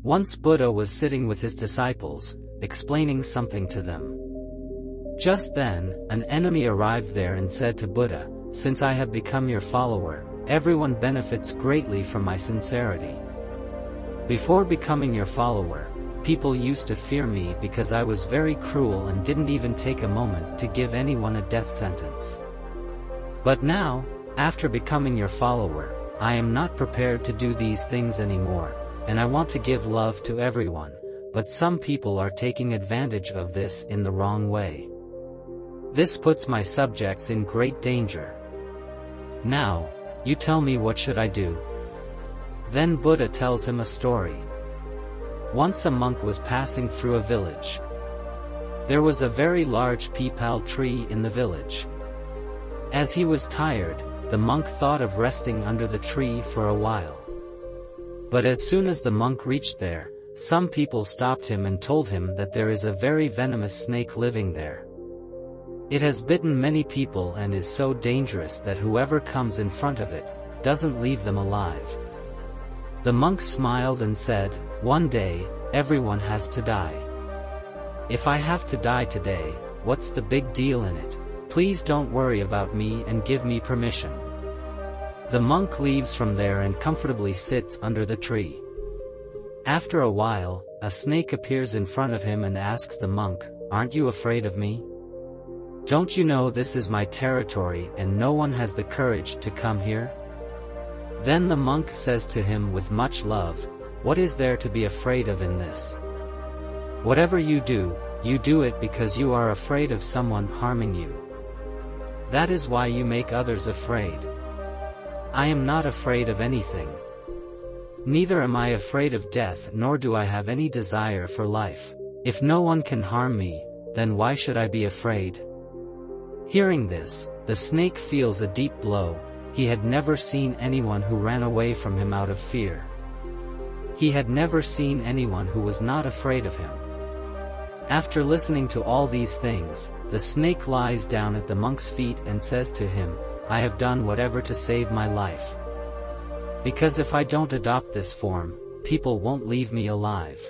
Once Buddha was sitting with his disciples, explaining something to them. Just then, an enemy arrived there and said to Buddha, "Since I have become your follower, everyone benefits greatly from my sincerity. Before becoming your follower, people used to fear me because I was very cruel and didn't even take a moment to give anyone a death sentence. But now, after becoming your follower, I am not prepared to do these things anymore, and I want to give love to everyone, but some people are taking advantage of this in the wrong way. This puts my subjects in great danger. Now, you tell me, what should I do?" Then Buddha tells him a story. Once a monk was passing through a village. There was a very large peepal tree in the village. As he was tired, the monk thought of resting under the tree for a while. But as soon as the monk reached there, some people stopped him and told him that there is a very venomous snake living there. It has bitten many people and is so dangerous that whoever comes in front of it doesn't leave them alive. The monk smiled and said, "One day, everyone has to die. If I have to die today, what's the big deal in it? Please don't worry about me and give me permission." The monk leaves from there and comfortably sits under the tree. After a while, a snake appears in front of him and asks the monk, "Aren't you afraid of me? Don't you know this is my territory and no one has the courage to come here?" Then the monk says to him with much love, "What is there to be afraid of in this? Whatever you do it because you are afraid of someone harming you. That is why you make others afraid. I am not afraid of anything. Neither am I afraid of death, nor do I have any desire for life. If no one can harm me, then why should I be afraid?" Hearing this, the snake feels a deep blow. He had never seen anyone who ran away from him out of fear. He had never seen anyone who was not afraid of him. After listening to all these things, the snake lies down at the monk's feet and says to him, "I have done whatever to save my life. Because if I don't adopt this form, people won't leave me alive."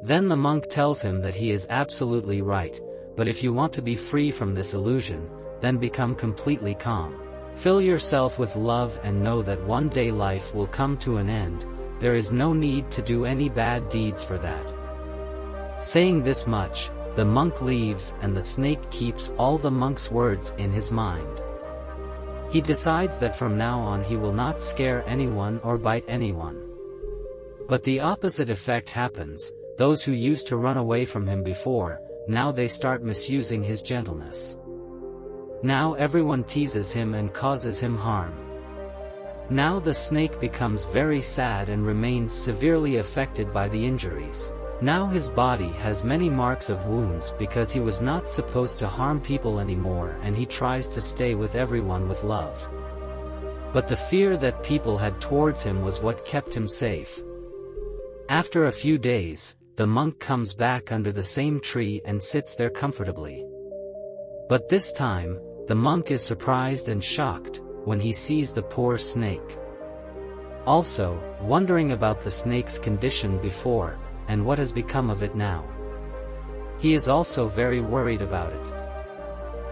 Then the monk tells him that he is absolutely right, but if you want to be free from this illusion, then become completely calm. Fill yourself with love and know that one day life will come to an end. There is no need to do any bad deeds for that. Saying this much, the monk leaves and the snake keeps all the monk's words in his mind. He decides that from now on he will not scare anyone or bite anyone. But the opposite effect happens. Those who used to run away from him before, now they start misusing his gentleness. Now everyone teases him and causes him harm. Now the snake becomes very sad and remains severely affected by the injuries. Now his body has many marks of wounds because he was not supposed to harm people anymore, and he tries to stay with everyone with love. But the fear that people had towards him was what kept him safe. After a few days, the monk comes back under the same tree and sits there comfortably. But this time, the monk is surprised and shocked when he sees the poor snake. Also, wondering about the snake's condition before, and what has become of it now. He is also very worried about it.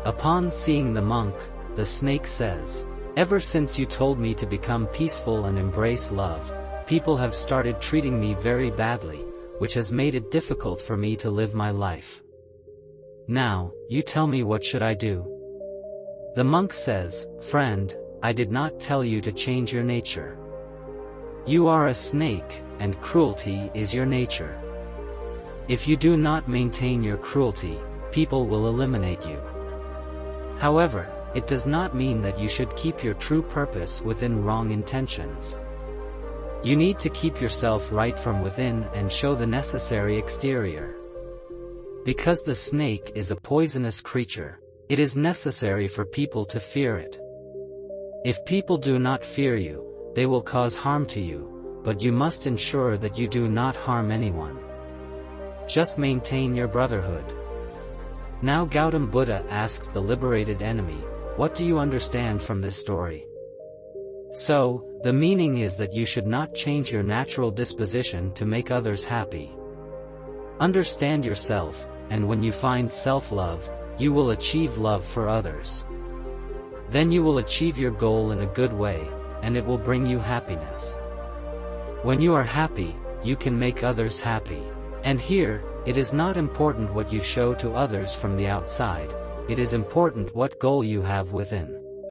Upon seeing the monk, the snake says, "Ever since you told me to become peaceful and embrace love, people have started treating me very badly, which has made it difficult for me to live my life. Now, you tell me, what should I do?" The monk says, "Friend, I did not tell you to change your nature. You are a snake, and cruelty is your nature. If you do not maintain your cruelty, people will eliminate you. However, it does not mean that you should keep your true purpose within wrong intentions. You need to keep yourself right from within and show the necessary exterior. Because the snake is a poisonous creature, it is necessary for people to fear it. If people do not fear you, they will cause harm to you, but you must ensure that you do not harm anyone. Just maintain your brotherhood." Now Gautam Buddha asks the liberated enemy, "What do you understand from this story?" So, the meaning is that you should not change your natural disposition to make others happy. Understand yourself, and when you find self-love, you will achieve love for others. Then you will achieve your goal in a good way, and it will bring you happiness. When you are happy, you can make others happy. And here, it is not important what you show to others from the outside, it is important what goal you have within.